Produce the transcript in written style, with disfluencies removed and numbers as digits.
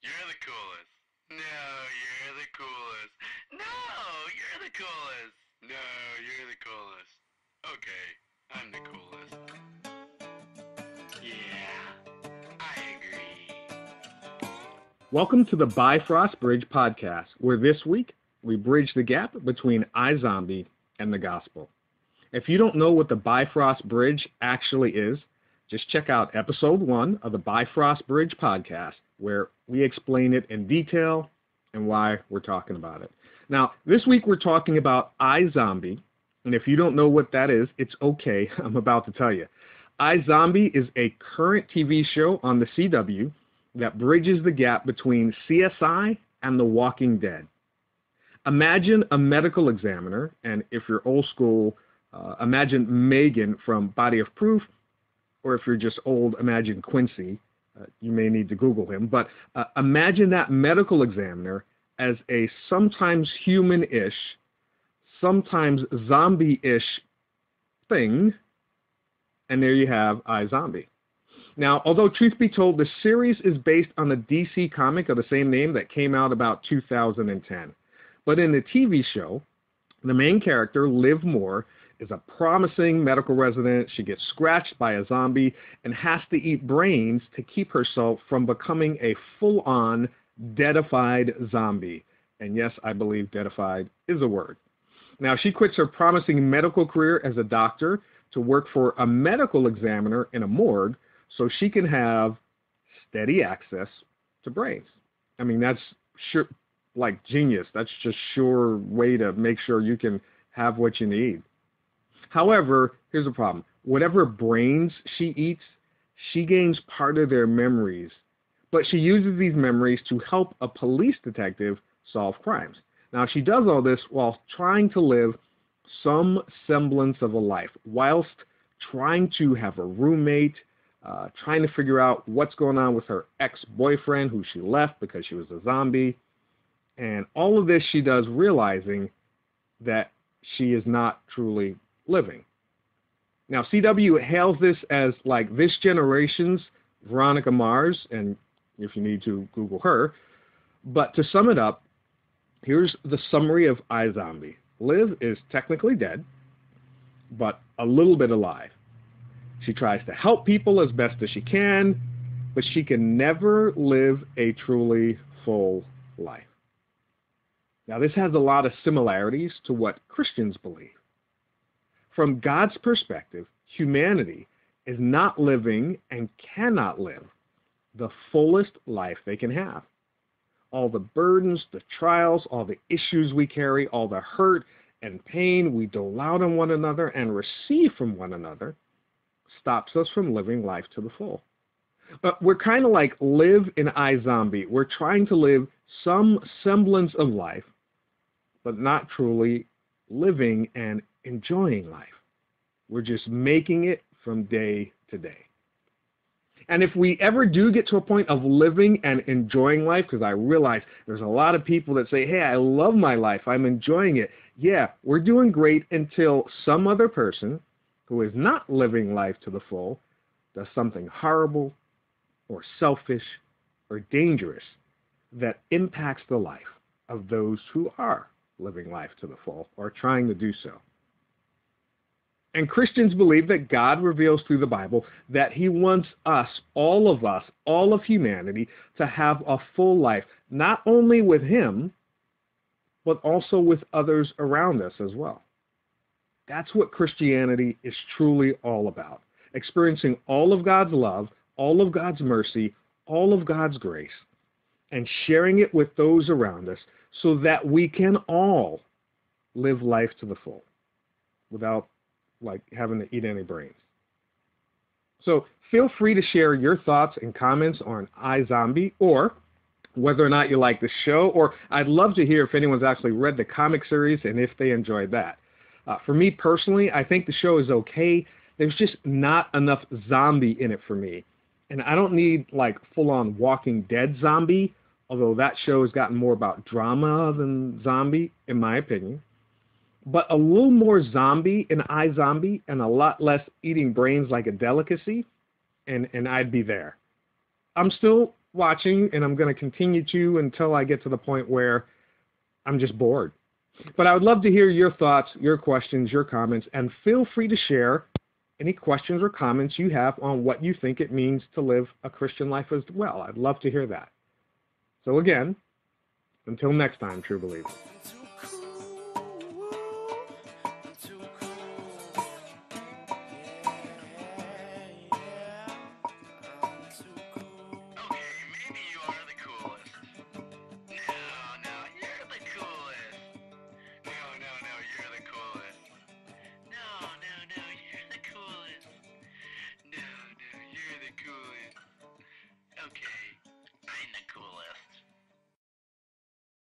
You're the coolest. No, you're the coolest. No, you're the coolest. No, you're the coolest. Okay, I'm the coolest. Yeah, I agree. Welcome to the BiFrost Bridge podcast, where this week we bridge the gap between iZombie and the gospel. If you don't know what the BiFrost Bridge actually is, just check out episode 1 of the BiFrost Bridge podcast, where we explain it in detail and why we're talking about it. Now, this week we're talking about iZombie, and if you don't know what that is, it's okay. I'm about to tell you. iZombie is a current TV show on the CW that bridges the gap between CSI and The Walking Dead. Imagine a medical examiner, and if you're old school, imagine Megan from Body of Proof, or if you're just old, imagine Quincy. You may need to Google him, but imagine that medical examiner as a sometimes human-ish, sometimes zombie-ish thing, and there you have iZombie. Now, although truth be told, the series is based on a DC comic of the same name that came out about 2010. But in the TV show, the main character, Liv Moore, is a promising medical resident. She gets scratched by a zombie and has to eat brains to keep herself from becoming a full-on deadified zombie. And yes, I believe deadified is a word. Now, she quits her promising medical career as a doctor to work for a medical examiner in a morgue so she can have steady access to brains. I mean, that's sure, like genius. That's just sure way to make sure you can have what you need. However, here's the problem. Whatever brains she eats, she gains part of their memories. But she uses these memories to help a police detective solve crimes. Now, she does all this while trying to live some semblance of a life, whilst trying to have a roommate, trying to figure out what's going on with her ex-boyfriend who she left because she was a zombie. And all of this she does realizing that she is not truly living. Now, CW hails this as like this generation's Veronica Mars, and if you need to, Google her. But to sum it up, here's the summary of iZombie. Liv is technically dead, but a little bit alive. She tries to help people as best as she can, but she can never live a truly full life. Now, this has a lot of similarities to what Christians believe. From God's perspective, humanity is not living and cannot live the fullest life they can have. All the burdens, the trials, all the issues we carry, all the hurt and pain we dole out on one another and receive from one another stops us from living life to the full. We're kind of like Liv in iZombie. We're trying to live some semblance of life, but not truly living and enjoying life. We're just making it from day to day. And if we ever do get to a point of living and enjoying life, because I realize there's a lot of people that say, hey, I love my life, I'm enjoying it. Yeah, we're doing great until some other person who is not living life to the full does something horrible or selfish or dangerous that impacts the life of those who are living life to the full or trying to do so. And Christians believe that God reveals through the Bible that he wants us, all of humanity, to have a full life, not only with him, but also with others around us as well. That's what Christianity is truly all about, experiencing all of God's love, all of God's mercy, all of God's grace, and sharing it with those around us so that we can all live life to the full without like having to eat any brains. So feel free to share your thoughts and comments on iZombie, or whether or not you like the show, or I'd love to hear if anyone's actually read the comic series and if they enjoyed that. For me personally, I think the show is okay. There's just not enough zombie in it for me. And I don't need like full-on Walking Dead zombie, although that show has gotten more about drama than zombie, in my opinion. But a little more zombie in iZombie and a lot less eating brains like a delicacy, and I'd be there. I'm still watching, and I'm going to continue to until I get to the point where I'm just bored. But I would love to hear your thoughts, your questions, your comments, and feel free to share any questions or comments you have on what you think it means to live a Christian life as well. I'd love to hear that. So again, until next time, true believers.